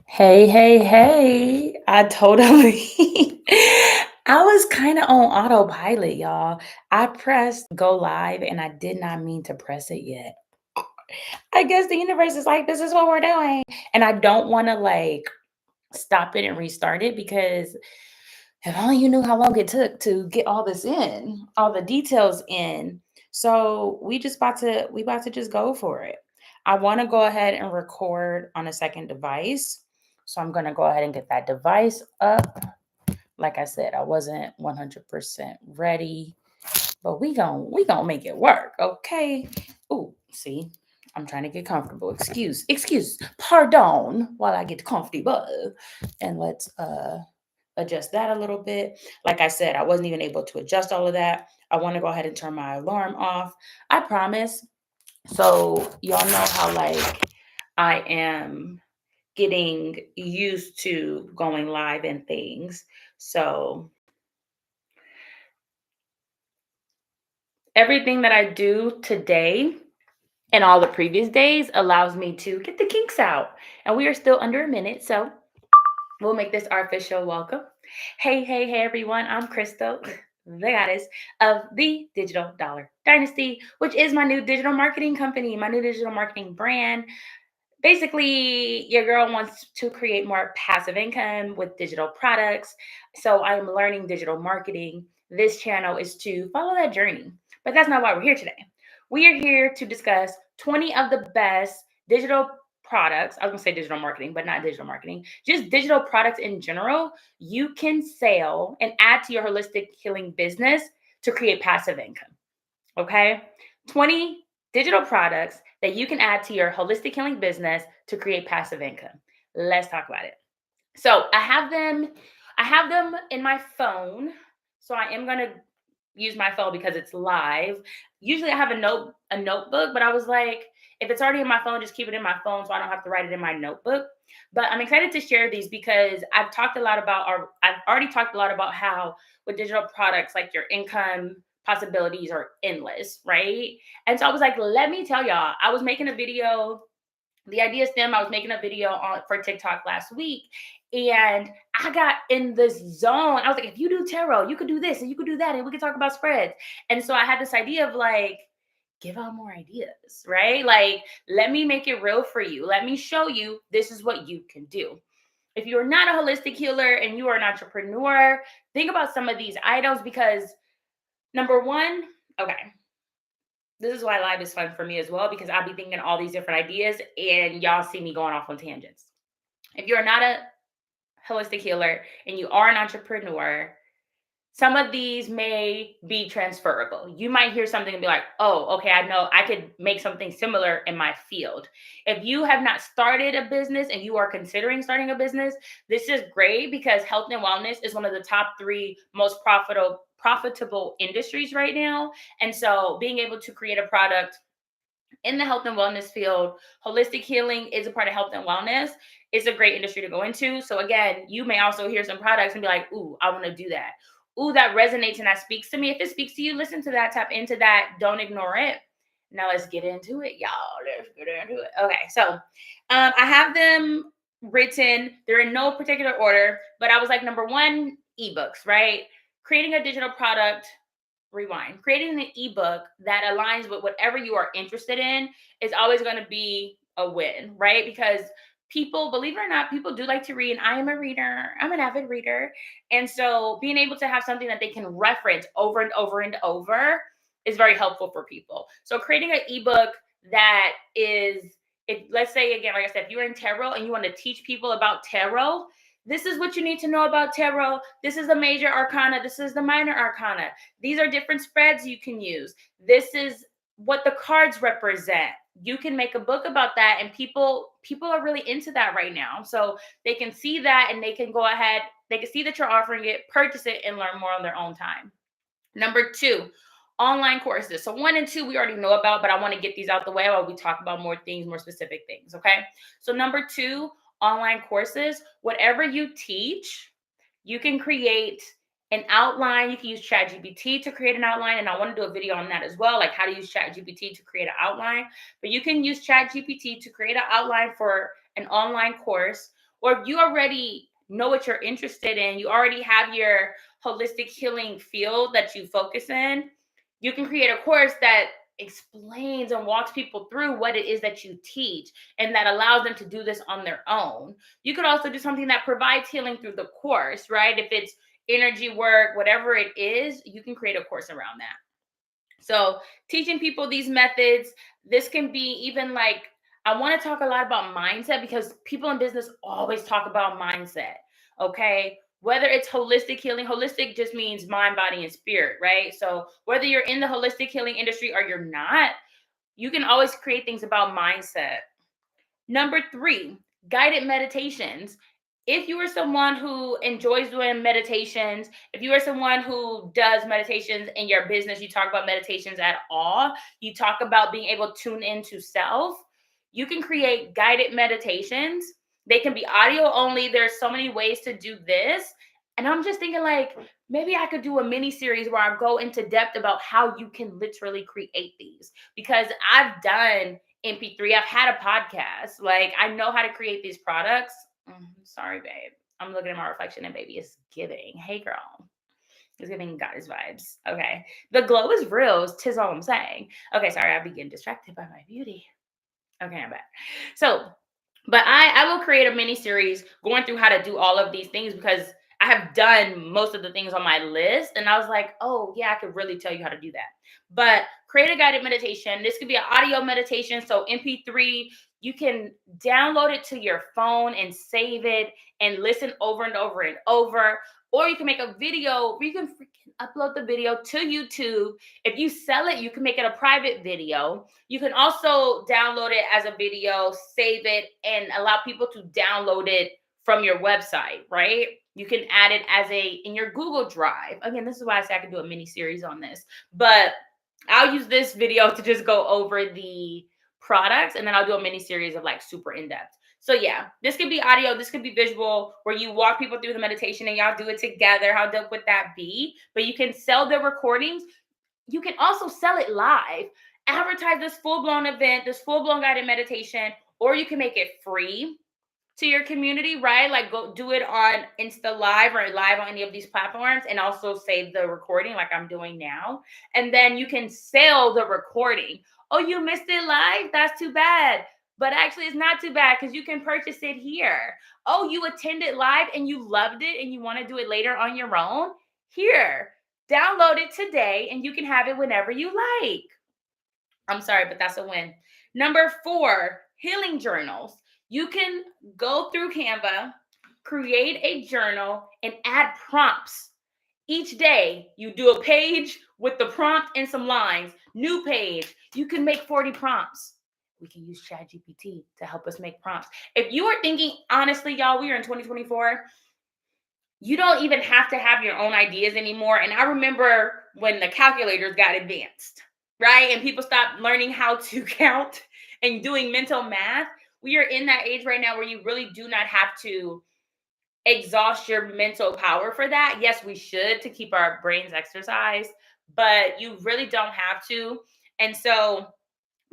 Hey. I totally I was kind of on autopilot, y'all. I pressed go live and I did not mean to press it yet. I guess the universe is like, this is what we're doing. And I don't want to stop it and restart it because if only you knew how long it took to get all this in, all the details in. So we about to just go for it. I want to go ahead and record on a second device. So I'm gonna go ahead and get that device up. Like I said, I wasn't 100% ready, but we gonna make it work, okay? Oh, see, I'm trying to get comfortable. Excuse, pardon while I get comfortable. And let's adjust that a little bit. Like I said, I wasn't even able to adjust all of that. I want to go ahead and turn my alarm off. I promise. So y'all know how I am getting used to going live and things. So everything that I do today and all the previous days allows me to get the kinks out. And we are still under a minute, so we'll make this our official welcome. Hey, everyone. I'm Crystal, the goddess of the Digital Dollar Dynasty, which is my new digital marketing company, my new digital marketing brand. Basically, your girl wants to create more passive income with digital products. So I'm learning digital marketing. This channel is to follow that journey. But that's not why we're here today. We are here to discuss 20 of the best digital products. I was going to say digital marketing, but not digital marketing. Just digital products in general you can sell and add to your holistic healing business to create passive income. Okay? 20 digital products that you can add to your holistic healing business to create passive income. Let's talk about it. So I have them in my phone. So I am going to use my phone because it's live. Usually I have a notebook, but I was like, if it's already in my phone, just keep it in my phone so I don't have to write it in my notebook. But I'm excited to share these because I've already talked a lot about how with digital products, like your income possibilities are endless, right? And so I was like, let me tell y'all, I was making a video. The idea stem, I was making a video for TikTok last week and I got in this zone. I was like, if you do tarot, you could do this and you could do that and we could talk about spreads. And so I had this idea of give out more ideas, right? Let me make it real for you. Let me show you this is what you can do. If you're not a holistic healer and you are an entrepreneur, think about some of these items because number one, okay, this is why live is fun for me as well, because I'll be thinking all these different ideas and y'all see me going off on tangents. If you're not a holistic healer and you are an entrepreneur, some of these may be transferable. You might hear something and be like, oh, okay, I know I could make something similar in my field. If you have not started a business and you are considering starting a business, this is great because health and wellness is one of the top 3 most profitable industries right now. And so being able to create a product in the health and wellness field, holistic healing is a part of health and wellness. It's a great industry to go into. So again, you may also hear some products and be like, ooh, I want to do that. Ooh, that resonates and that speaks to me. If it speaks to you, listen to that, tap into that. Don't ignore it. Now let's get into it, y'all. Let's get into it. Okay, so I have them written. They're in no particular order, but I was like, number 1, ebooks, right? Creating a digital product. Rewind. Creating an ebook that aligns with whatever you are interested in is always going to be a win, right? Because people, believe it or not, people do like to read. I am a reader. I'm an avid reader. And so being able to have something that they can reference over and over and over is very helpful for people. So creating an ebook that is, if let's say again, like I said, if you're in tarot and you want to teach people about tarot, this is what you need to know about tarot. This is the major arcana. This is the minor arcana. These are different spreads you can use. This is what the cards represent. You can make a book about that, and people are really into that right now. So they can see that and they can go ahead, they can see that you're offering it, purchase it, and learn more on their own time. Number 2, online courses. So 1 and 2 we already know about, but I want to get these out the way while we talk about more things, more specific things. Okay. So number 2, online courses. Whatever you teach, you can create an outline. You can use ChatGPT to create an outline, and I want to do a video on that as well, like how to use ChatGPT to create an outline. But you can use ChatGPT to create an outline for an online course, or if you already know what you're interested in, you already have your holistic healing field that you focus in, you can create a course that explains and walks people through what it is that you teach and that allows them to do this on their own. You could also do something that provides healing through the course, right? If it's energy work, whatever it is, you can create a course around that. So, teaching people these methods, this can be even like, I want to talk a lot about mindset because people in business always talk about mindset. Okay. Whether it's holistic healing, holistic just means mind, body, and spirit, right? So, whether you're in the holistic healing industry or you're not, you can always create things about mindset. Number 3, guided meditations. If you are someone who enjoys doing meditations, if you are someone who does meditations in your business, you talk about meditations at all, you talk about being able to tune into self, you can create guided meditations. They can be audio only. There's so many ways to do this. And I'm just thinking like, maybe I could do a mini series where I go into depth about how you can literally create these, because I've done MP3. I've had a podcast. Like, I know how to create these products. Sorry, babe. I'm looking at my reflection and baby, it's giving. Hey, girl. It's giving goddess vibes. Okay. The glow is real. Tis all I'm saying. Okay, sorry. I begin distracted by my beauty. Okay, I'm back. So, but I will create a mini series going through how to do all of these things because I have done most of the things on my list. And I was like, oh, yeah, I could really tell you how to do that. But create a guided meditation. This could be an audio meditation. So MP3, you can download it to your phone and save it and listen over and over and over. Or you can make a video where you can freaking upload the video to YouTube. If you sell it, you can make it a private video. You can also download it as a video, save it, and allow people to download it from your website, right? You can add it as in your Google Drive. Again, this is why I say I can do a mini series on this. But I'll use this video to just go over the products, and then I'll do a mini series of like super in-depth. So yeah, this could be audio, this could be visual, where you walk people through the meditation and y'all do it together. How dope would that be? But you can sell the recordings. You can also sell it live. Advertise this full-blown event, this full-blown guided meditation, or you can make it free to your community, right? Like go do it on Insta Live or live on any of these platforms and also save the recording like I'm doing now. And then you can sell the recording. Oh, you missed it live? That's too bad. But actually, it's not too bad because you can purchase it here. Oh, you attended live and you loved it and you want to do it later on your own? Here, download it today and you can have it whenever you like. I'm sorry, but that's a win. Number 4, healing journals. You can go through Canva, create a journal, and add prompts. Each day, you do a page with the prompt and some lines. New page. You can make 40 prompts. We can use ChatGPT to help us make prompts. If you are thinking, honestly, y'all, we are in 2024. You don't even have to have your own ideas anymore. And I remember when the calculators got advanced, right? And people stopped learning how to count and doing mental math. We are in that age right now where you really do not have to exhaust your mental power for that. Yes, we should to keep our brains exercised, but you really don't have to. And so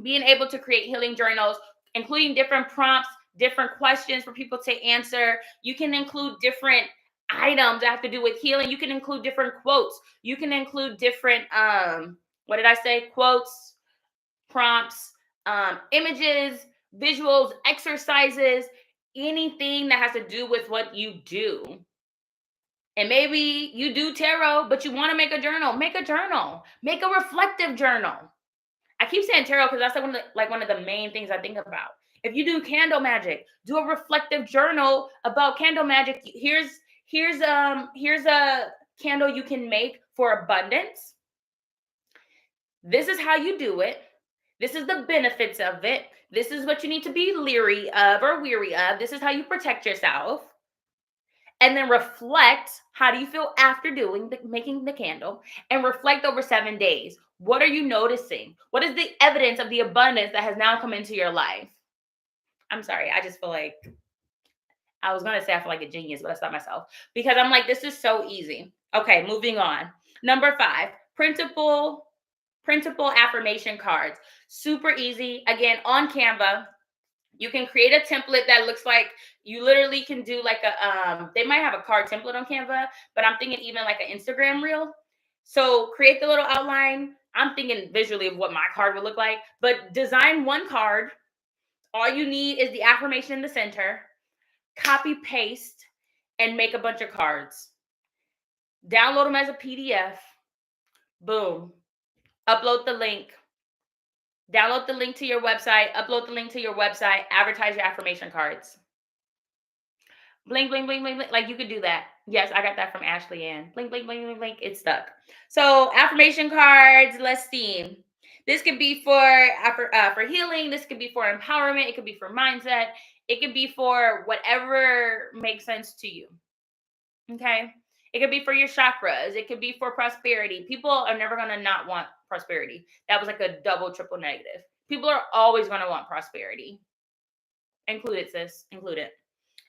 being able to create healing journals, including different prompts, different questions for people to answer. You can include different items that have to do with healing. You can include different quotes. You can include different, what did I say? Quotes, prompts, images, visuals, exercises, anything that has to do with what you do. And maybe you do tarot, but you want to make a journal. Make a journal. Make a reflective journal. I keep saying tarot because that's one of the main things I think about. If you do candle magic, do a reflective journal about candle magic. Here's a candle you can make for abundance. This is how you do it. This is the benefits of it. This is what you need to be leery of or weary of. This is how you protect yourself. And then reflect, how do you feel after making the candle? And reflect over 7 days. What are you noticing? What is the evidence of the abundance that has now come into your life? I'm sorry, I just feel like, I was going to say I feel like a genius, but I stopped myself. Because I'm like, this is so easy. Okay, moving on. Number 5, printable affirmation cards. Super easy. Again, on Canva, you can create a template that looks like you literally can do like a they might have a card template on Canva, but I'm thinking even like an Instagram reel. So create the little outline. I'm thinking visually of what my card would look like, but design one card. All you need is the affirmation in the center, copy paste, and make a bunch of cards. Download them as a PDF. Boom. Upload the link. Download the link to your website, upload the link to your website, advertise your affirmation cards. Bling, bling, bling, bling, bling. Like you could do that. Yes, I got that from Ashley Ann. Bling, bling, bling, bling, bling. It's stuck. So affirmation cards, let's see. This could be for healing. This could be for empowerment. It could be for mindset. It could be for whatever makes sense to you. Okay. It could be for your chakras. It could be for prosperity. People are never going to not want prosperity. That was like a double, triple negative. People are always going to want prosperity. Include it, sis. Include it.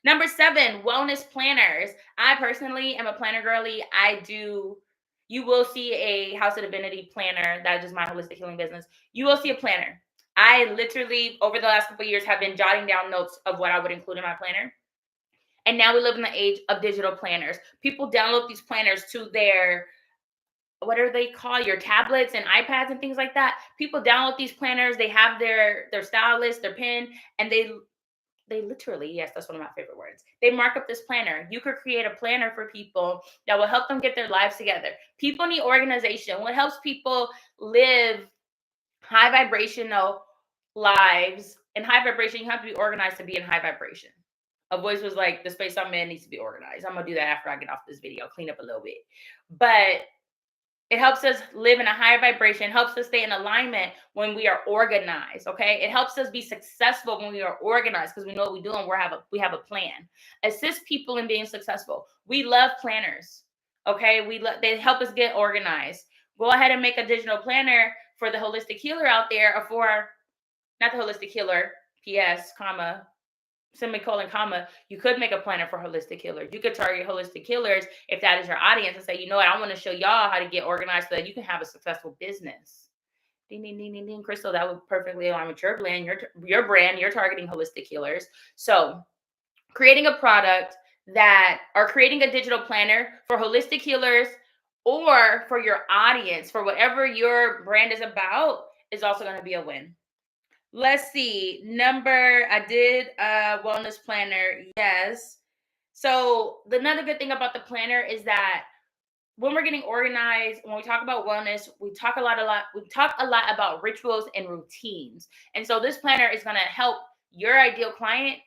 Number 7, wellness planners. I personally am a planner girly. You will see a House of Divinity planner. That is my holistic healing business. You will see a planner. I literally, over the last couple of years, have been jotting down notes of what I would include in my planner. And now we live in the age of digital planners. People download these planners to their, what do they call, your tablets and iPads and things like that. People download these planners. They have their style list, their pen, and they literally, yes, that's one of my favorite words. They mark up this planner. You could create a planner for people that will help them get their lives together. People need organization. What helps people live high vibrational lives? In high vibration, you have to be organized to be in high vibration. A voice was like, the space I'm in needs to be organized. I'm going to do that after I get off this video, clean up a little bit. But it helps us live in a higher vibration, helps us stay in alignment when we are organized, okay? It helps us be successful when we are organized because we know what we're doing. We have a plan. Assist people in being successful. We love planners, okay? They help us get organized. Go ahead and make a digital planner for the holistic healer out there, or for, not the holistic healer, PS, comma, semicolon, comma, you could make a planner for holistic healers. You could target holistic healers if that is your audience and say, you know what, I want to show y'all how to get organized so that you can have a successful business. Ding, ding, ding, ding, ding. Crystal, that would perfectly align with your brand. Your brand, you're targeting holistic healers. So creating a product or creating a digital planner for holistic healers or for your audience, for whatever your brand is about, is also going to be a win. Let's see. I did a wellness planner. Yes. So another good thing about the planner is that when we're getting organized, when we talk about wellness, we talk a lot about rituals and routines. And so this planner is going to help your ideal client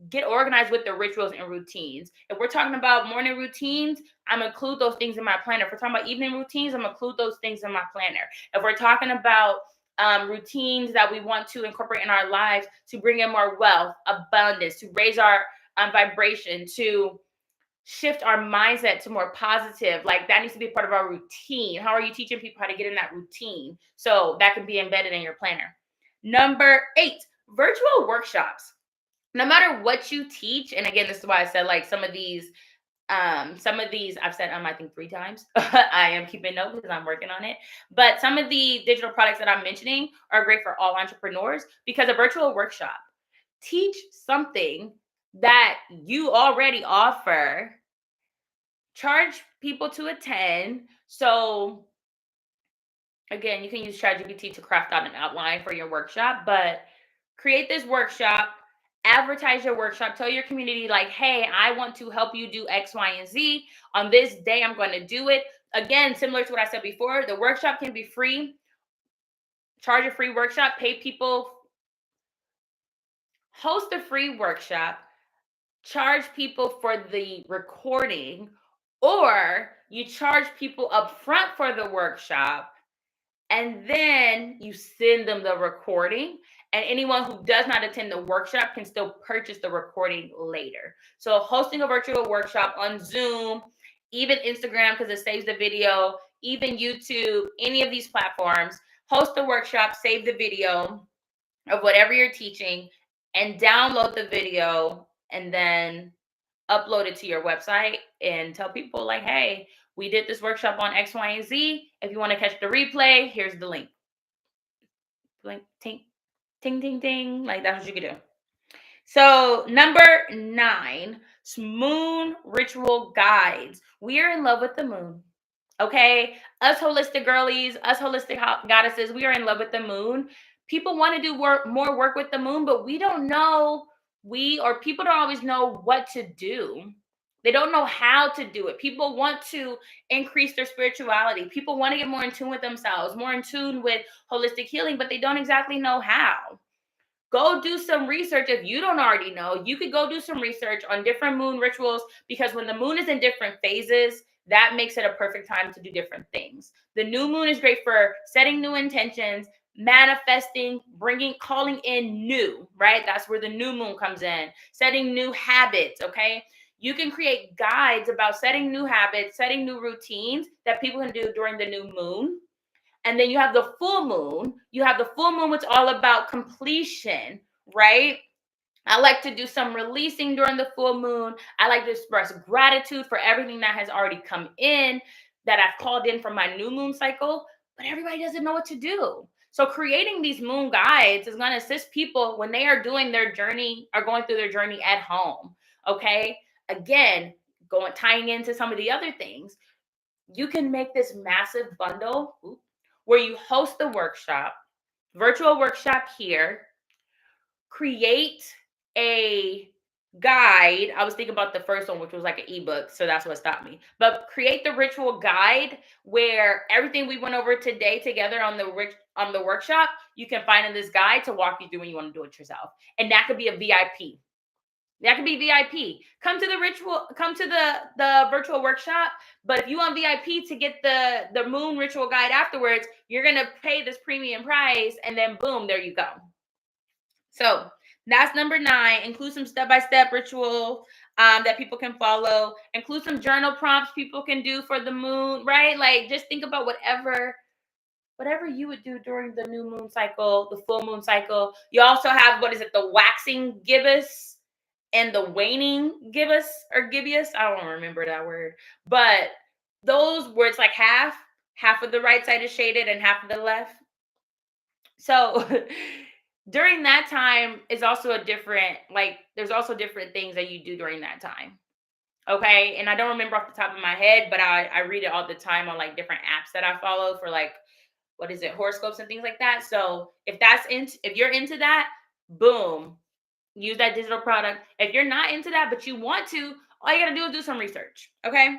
get organized with the rituals and routines. If we're talking about morning routines, I'm going to include those things in my planner. If we're talking about evening routines, I'm going to include those things in my planner. If we're talking about routines that we want to incorporate in our lives to bring in more wealth, abundance, to raise our vibration, to shift our mindset to more positive, like that needs to be part of our routine. How are you teaching people how to get in that routine? So that can be embedded in your planner. Number 8, virtual workshops. No matter what you teach, and again, this is why I said like some of these I've said I think 3 times. I am keeping note because I'm working on it. But some of the digital products that I'm mentioning are great for all entrepreneurs, because a virtual workshop, teach something that you already offer, charge people to attend. So again, you can use ChatGPT to craft out an outline for your workshop, but create this workshop. Advertise your workshop. Tell your community like, hey, I want to help you do X, Y, and Z. On this day, I'm going to do it. Again, similar to what I said before, the workshop can be free. Charge a free workshop. Pay people. Host a free workshop. Charge people for the recording, or you charge people up front for the workshop, and then you send them the recording. And anyone who does not attend the workshop can still purchase the recording later. So hosting a virtual workshop on Zoom, even Instagram, because it saves the video, even YouTube, any of these platforms, host a workshop, save the video of whatever you're teaching, and download the video, and then upload it to your website and tell people like, hey, we did this workshop on X, Y, and Z. If you want to catch the replay, here's the link. Like, ting, ting, ting, ting. Like, that's what you can do. So number 9, moon ritual guides. We are in love with the moon. Okay, us holistic girlies, us holistic goddesses, we are in love with the moon. People want to do more work with the moon, but we don't know, people don't always know what to do. They don't know how to do it. People want to increase their spirituality. People want to get more in tune with themselves, more in tune with holistic healing, but they don't exactly know how. Go do some research. If you don't already know, you could go do some research on different moon rituals, because when the moon is in different phases, that makes it a perfect time to do different things. The new moon is great for setting new intentions, manifesting, calling in new, right? That's where the new moon comes in. Setting new habits, okay? You can create guides about setting new habits, setting new routines that people can do during the new moon. And then you have the full moon. You have the full moon, which is all about completion, right? I like to do some releasing during the full moon. I like to express gratitude for everything that has already come in, that I've called in from my new moon cycle, but everybody doesn't know what to do. So creating these moon guides is going to assist people when they are doing their journey, or going through their journey at home. Okay. Again, tying into some of the other things, you can make this massive bundle where you host the workshop, virtual workshop here, create a guide. I was thinking about the first one, which was like an ebook, so that's what stopped me. But create the ritual guide where everything we went over today together on the workshop, you can find in this guide to walk you through when you want to do it yourself. And that could be a VIP. That could be VIP. Come to the virtual workshop, but if you want VIP to get the moon ritual guide afterwards, you're gonna pay this premium price, and then boom, there you go. So that's number 9. Include some step-by-step ritual that people can follow. Include some journal prompts people can do for the moon, right? Like, just think about whatever you would do during the new moon cycle, the full moon cycle. You also have, the waxing gibbous and the waning gibbous or gibbous. I don't remember that word, but those where it's like half of the right side is shaded and half of the left. So during that time is also there's also different things that you do during that time. Okay. And I don't remember off the top of my head, but I read it all the time on like different apps that I follow for like, horoscopes and things like that. So if you're into that, boom, use that digital product. If you're not into that, but you want to, all you got to do is do some research. Okay.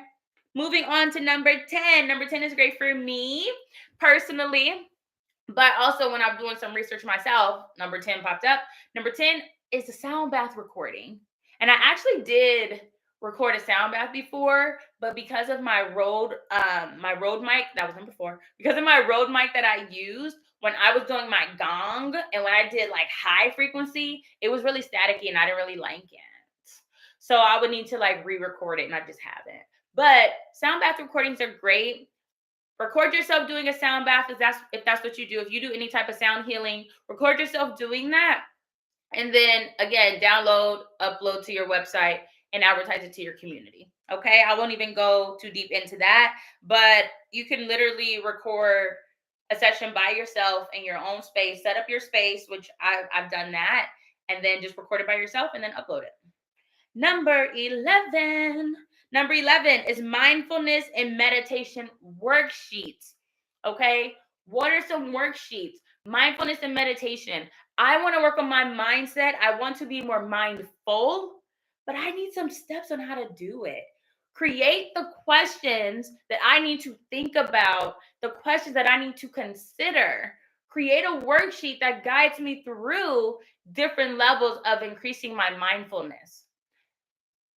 Moving on to number 10. Number 10 is great for me personally, but also when I'm doing some research myself, number 10 popped up. Number 10 is the sound bath recording. And I actually did record a sound bath before, but because of my Rode mic, that was number 4, because of my Rode mic that I used, when I was doing my gong and when I did like high frequency, it was really staticky and I didn't really like it. So I would need to like re-record it, and I just haven't. But sound bath recordings are great. Record yourself doing a sound bath if that's what you do. If you do any type of sound healing, record yourself doing that. And then again, download, upload to your website, and advertise it to your community. Okay. I won't even go too deep into that, but you can literally record a session by yourself in your own space, set up your space, which I've done that, and then just record it by yourself and then upload it. Number 11 is mindfulness and meditation worksheets. Okay. What are some worksheets? Mindfulness and meditation. I want to work on my mindset. I want to be more mindful, but I need some steps on how to do it. Create the questions that I need to think about, the questions that I need to consider. Create a worksheet that guides me through different levels of increasing my mindfulness.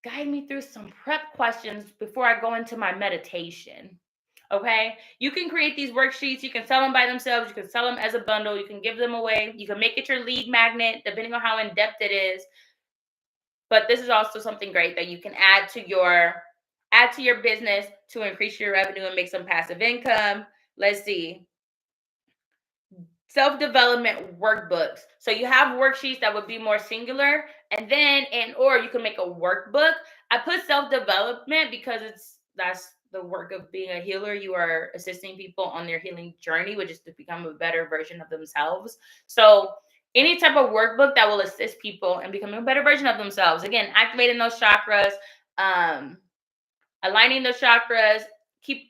Guide me through some prep questions before I go into my meditation. Okay. You can create these worksheets. You can sell them by themselves. You can sell them as a bundle. You can give them away. You can make it your lead magnet, depending on how in depth it is. But this is also something great that you can add to your business to increase your revenue and make some passive income. Let's see. Self-development workbooks. So you have worksheets that would be more singular, or you can make a workbook. I put self-development because that's the work of being a healer. You are assisting people on their healing journey, which is to become a better version of themselves. So any type of workbook that will assist people in becoming a better version of themselves. Again, activating those chakras, um, aligning the chakras, keep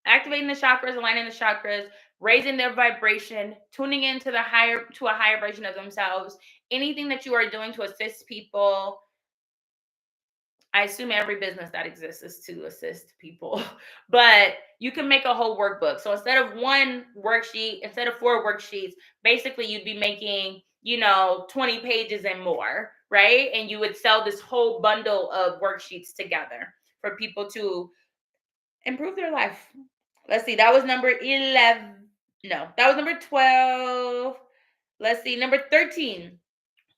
activating the chakras, aligning the chakras, raising their vibration, tuning into a higher version of themselves. Anything that you are doing to assist people, I assume every business that exists is to assist people, but you can make a whole workbook. So instead of one worksheet, instead of 4 worksheets, basically you'd be making, 20 pages and more, right? And you would sell this whole bundle of worksheets together for people to improve their life. Let's see, that was number 11. No, that was number 12. Let's see, number 13.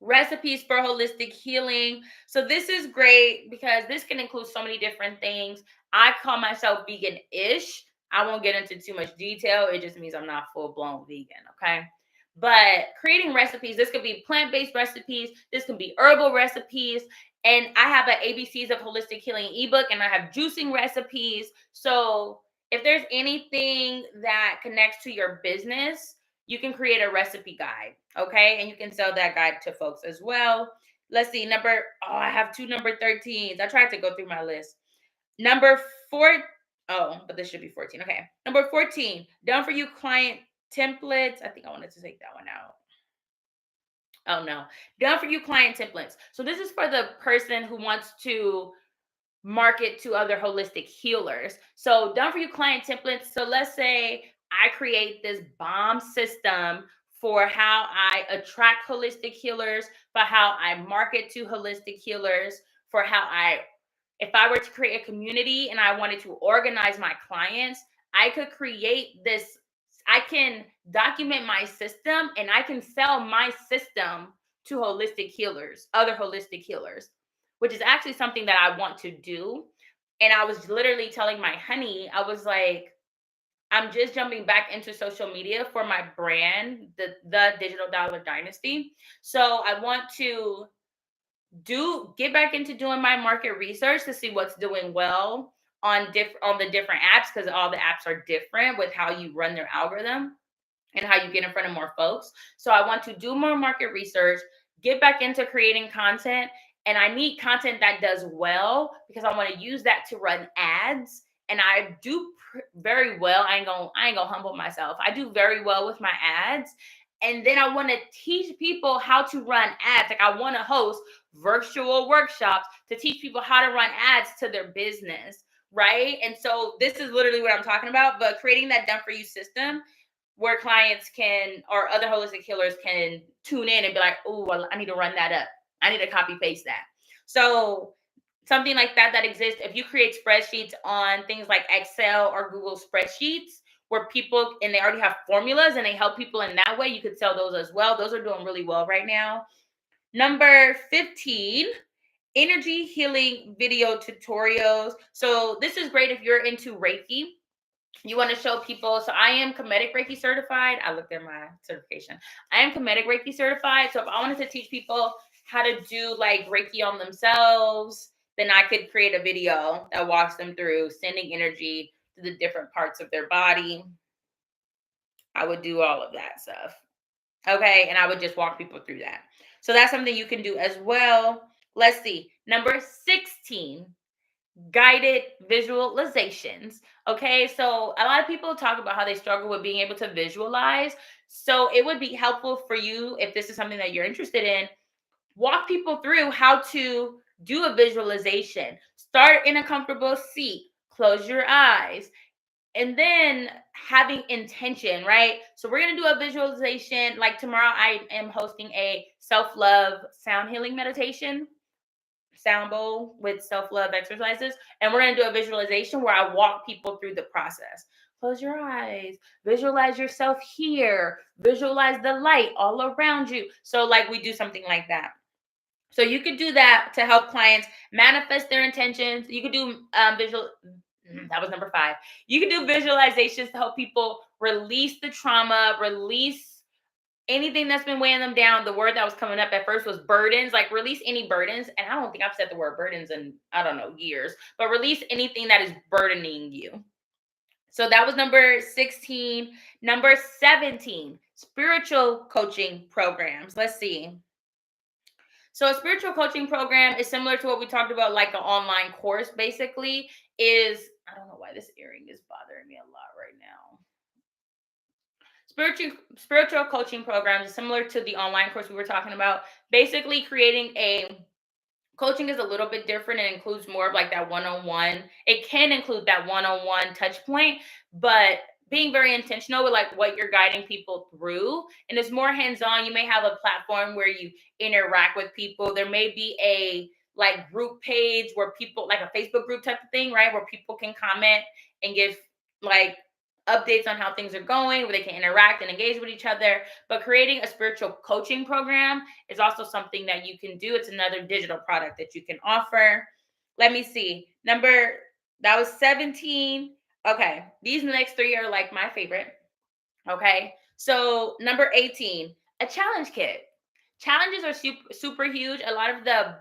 Recipes for holistic healing. So this is great because this can include so many different things. I call myself vegan-ish. I won't get into too much detail. It just means I'm not full-blown vegan, okay? But creating recipes, this could be plant-based recipes, this can be herbal recipes, and I have an ABCs of Holistic Healing ebook, and I have juicing recipes. So if there's anything that connects to your business, you can create a recipe guide, okay? And you can sell that guide to folks as well. Let's see, I have 2 number 13s. I tried to go through my list. Number 4, oh, but this should be 14. Okay. Number 14, done for you client templates. I think I wanted to take that one out. Oh no, done for you client templates. So this is for the person who wants to market to other holistic healers. So done for you client templates. So let's say I create this bomb system for how I attract holistic healers, for how I market to holistic healers, for how if I were to create a community and I wanted to organize my clients, I could create this. I can document my system and I can sell my system to holistic healers, other holistic healers, which is actually something that I want to do. And I was literally telling my honey, I was like, I'm just jumping back into social media for my brand, the Digital Dollar Dynasty. So I want to get back into doing my market research to see what's doing well on the different apps, because all the apps are different with how you run their algorithm and how you get in front of more folks. So I want to do more market research, get back into creating content, and I need content that does well because I want to use that to run ads. And I do very well. I ain't gonna humble myself. I do very well with my ads. And then I want to teach people how to run ads. Like I want to host virtual workshops to teach people how to run ads to their business, right? And so this is literally what I'm talking about, but creating that done for you system where clients can, or other holistic healers can tune in and be like, oh, well, I need to run that up. I need to copy paste that. So something like that exists. If you create spreadsheets on things like Excel or Google spreadsheets where people, and they already have formulas and they help people in that way, you could sell those as well. Those are doing really well right now. Number 15, energy healing video tutorials. So this is great if you're into Reiki. You want to show people. So I am Comedic Reiki certified. I looked at my certification. I am Comedic Reiki certified. So if I wanted to teach people how to do like Reiki on themselves, then I could create a video that walks them through sending energy to the different parts of their body. I would do all of that stuff. Okay. And I would just walk people through that. So that's something you can do as well. Let's see. Number 16, guided visualizations. Okay, so a lot of people talk about how they struggle with being able to visualize. So it would be helpful for you, if this is something that you're interested in, walk people through how to do a visualization. Start in a comfortable seat, close your eyes, and then having intention, right? So we're going to do a visualization. Like tomorrow, I am hosting a self-love sound healing meditation sound bowl with self-love exercises, and we're going to do a visualization where I walk people through the process. Close your eyes, visualize yourself here, visualize the light all around you. So like we do something like that. So you could do that to help clients manifest their intentions. You could do that was number 5. You could do visualizations to help people release the trauma, release anything that's been weighing them down. The word that was coming up at first was burdens, like release any burdens. And I don't think I've said the word burdens in, I don't know, years, but release anything that is burdening you. So that was number 16. Number 17, spiritual coaching programs. Let's see. So a spiritual coaching program is similar to what we talked about, like an online course, basically, is, I don't know why this earring is bothering me a lot right now. Spiritual coaching programs is similar to the online course we were talking about. Basically, creating a coaching is a little bit different. It includes more of like that one-on-one. It can include that one-on-one touch point, but being very intentional with like what you're guiding people through. And it's more hands-on. You may have a platform where you interact with people. There may be a like group page where people, like a Facebook group type of thing, right? Where people can comment and give like updates on how things are going, where they can interact and engage with each other. But creating a spiritual coaching program is also something that you can do. It's another digital product that you can offer. Let me see. That was 17. Okay. These next three are like my favorite. Okay. So number 18, a challenge kit. Challenges are super huge. A lot of the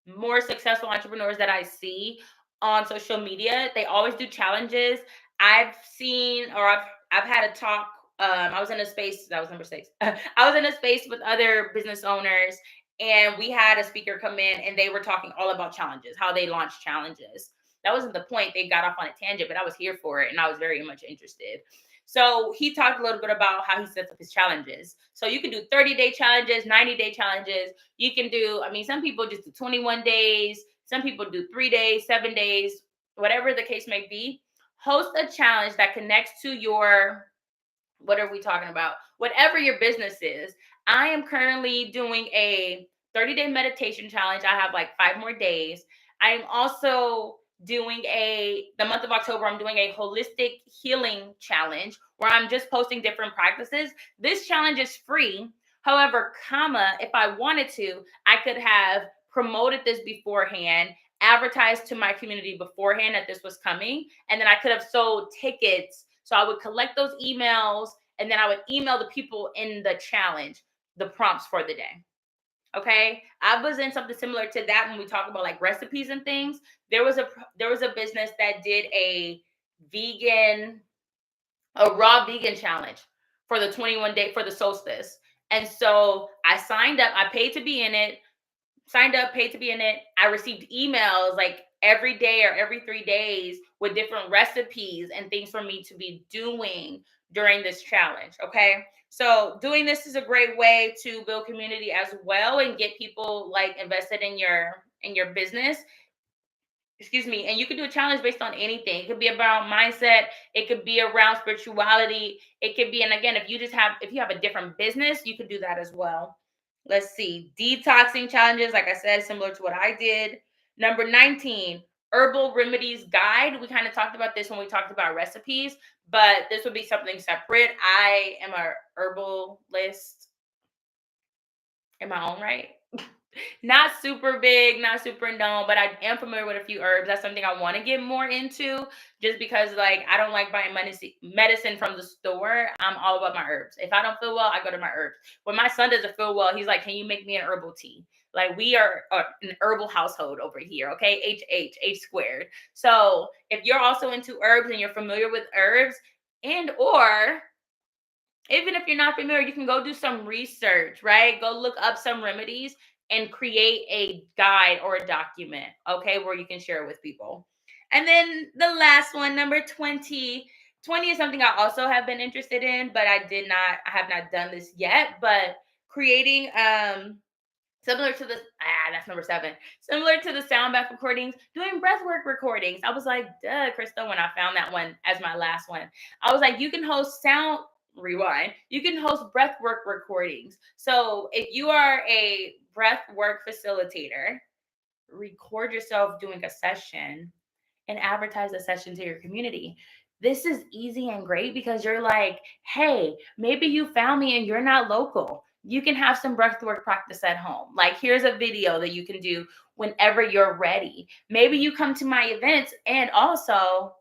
more successful entrepreneurs that I see on social media, they always do challenges. I've seen, or I've had a talk. I was in a space, that was number 6. I was in a space with other business owners, and we had a speaker come in, and they were talking all about challenges, how they launch challenges. That wasn't the point. They got off on a tangent, but I was here for it, and I was very much interested. So he talked a little bit about how he sets up his challenges. So you can do 30-day challenges, 90-day challenges. You can do, I mean, some people just do 21 days. Some people do 3 days, 7 days, whatever the case may be. Host a challenge that connects to your, what are we talking about? Whatever your business is. I am currently doing a 30-day meditation challenge. I have like 5 more days. I'm also doing the month of October, I'm doing a holistic healing challenge where I'm just posting different practices. This challenge is free. However, if I wanted to, I could have promoted this beforehand, advertised to my community beforehand that this was coming, and then I could have sold tickets. So I would collect those emails, and then I would email the people in the challenge the prompts for the day. Okay, I was in something similar to that when we talk about like recipes and things. There was a business that did a raw vegan challenge for the 21 day for the solstice. And so I signed up, I paid to be in it, signed up, paid to be in it. I received emails like every day or every 3 days with different recipes and things for me to be doing during this challenge. Okay. So doing this is a great way to build community as well and get people like invested in your business. Excuse me. And you can do a challenge based on anything. It could be about mindset. It could be around spirituality. It could be, and again, if you have a different business, you could do that as well. Let's see. Detoxing challenges, like I said, similar to what I did. Number 19, herbal remedies guide. We kind of talked about this when we talked about recipes, but this would be something separate. I am a herbalist in my own right. Not super big, not super known, but I am familiar with a few herbs. That's something I want to get more into just because like I don't like buying medicine from the store. I'm all about my herbs. If I don't feel well, I go to my herbs. When my son doesn't feel well, he's like, "Can you make me an herbal tea?" Like we are an herbal household over here, okay? H squared. So if you're also into herbs and you're familiar with herbs, and or even if you're not familiar, you can go do some research, right? Go look up some remedies and create a guide or a document, okay, where you can share it with people. And then the last one, number 20. 20 is something I also have been interested in, but I have not done this yet. But creating similar to the that's number 7. Similar to the sound bath recordings, doing breathwork recordings. I was like, duh, Krista, when I found that one as my last one. I was like, you can host sound rewind. You can host breathwork recordings. So if you are a breathwork facilitator, record yourself doing a session and advertise the session to your community. This is easy and great because you're like, hey, maybe you found me and you're not local. You can have some breathwork practice at home. Like, here's a video that you can do whenever you're ready. Maybe you come to my events and also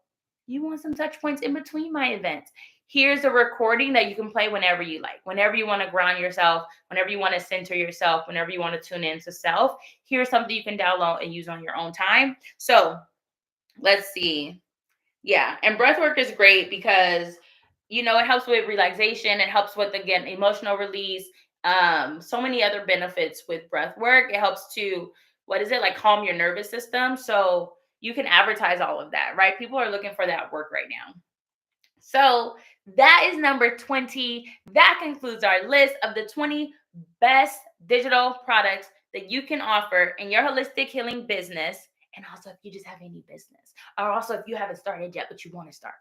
you want some touch points in between my events. Here's a recording that you can play whenever you like, whenever you want to ground yourself, whenever you want to center yourself, whenever you want to tune into self. Here's something you can download and use on your own time. So let's see. Yeah, and breath work is great because it helps with relaxation. It helps with, again, emotional release. So many other benefits with breath work. It helps to, what is it, like, calm your nervous system. So you can advertise all of that, right? People are looking for that work right now. So that is number 20. That concludes our list of the 20 best digital products that you can offer in your holistic healing business. And also, if you just have any business, or also if you haven't started yet, but you want to start,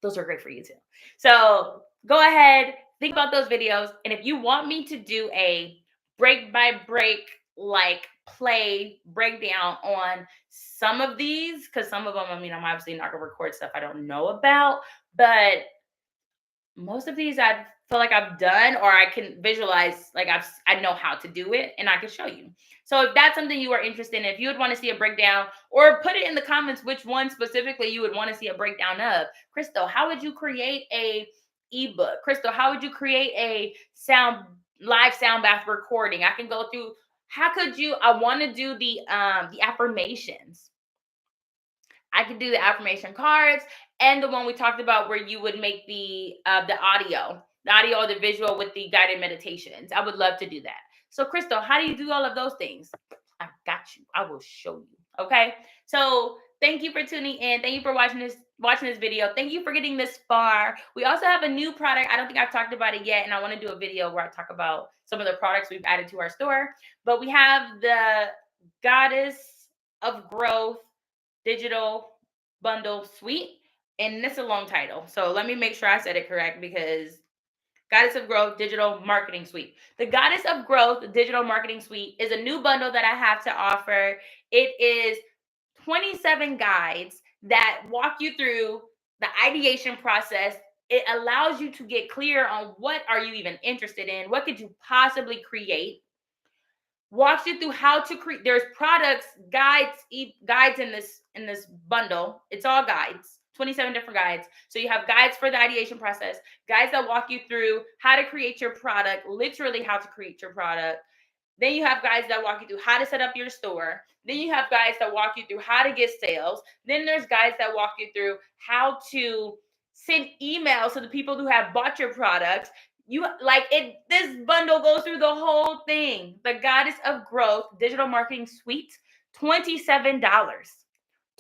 those are great for you too. So go ahead, think about those videos. And if you want me to do a break by break, like, play breakdown on some of these, because some of them, I'm obviously not going to record stuff I don't know about, but most of these I feel like I've done, or I can visualize, like, I know how to do it and I can show you. So if that's something you are interested in, if you would want to see a breakdown, or put it in the comments which one specifically you would want to see a breakdown of. Crystal, how would you create a ebook? Crystal, how would you create a live sound bath recording? I can go through, how could you, I want to do the affirmations. I could do the affirmation cards, and the one we talked about where you would make the audio, or the visual with the guided meditations. I would love to do that. So Crystal, how do you do all of those things? I got you. I will show you. Okay. So thank you for tuning in. Thank you for watching this video. Thank you for getting this far. We also have a new product. I don't think I've talked about it yet, and I want to do a video where I talk about some of the products we've added to our store. But we have the Goddess of Growth Digital Bundle Suite, and this is a long title, so let me make sure I said it correct, because Goddess of Growth Digital Marketing Suite. The Goddess of Growth Digital Marketing Suite is a new bundle that I have to offer. It is 27 guides that walk you through the ideation process. It allows you to get clear on what are you even interested in, what could you possibly create. Walks you through how to create. There's products, guides in this bundle. It's all guides, 27 different guides. So you have guides for the ideation process, guides that walk you through how to create your product, literally how to create your product. Then you have guides that walk you through how to set up your store. Then you have guides that walk you through how to get sales. Then there's guides that walk you through how to send emails to the people who have bought your products. This bundle goes through the whole thing. The Goddess of Growth Digital Marketing Suite, $27.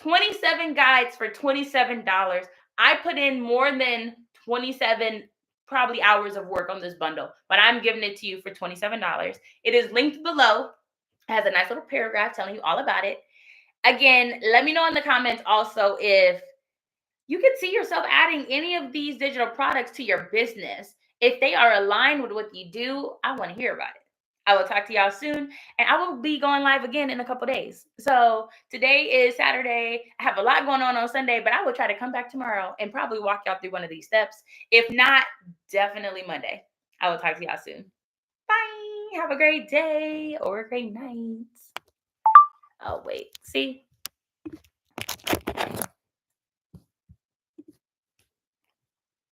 27 guides for $27. I put in more than 27 probably hours of work on this bundle, but I'm giving it to you for $27. It is linked below. It has a nice little paragraph telling you all about it. Again, let me know in the comments also if you can see yourself adding any of these digital products to your business. If they are aligned with what you do, I want to hear about it. I will talk to y'all soon, and I will be going live again in a couple days. So today is Saturday. I have a lot going on Sunday, but I will try to come back tomorrow and probably walk y'all through one of these steps. If not, definitely Monday. I will talk to y'all soon. Bye. Have a great day or a great night. Oh, wait. See?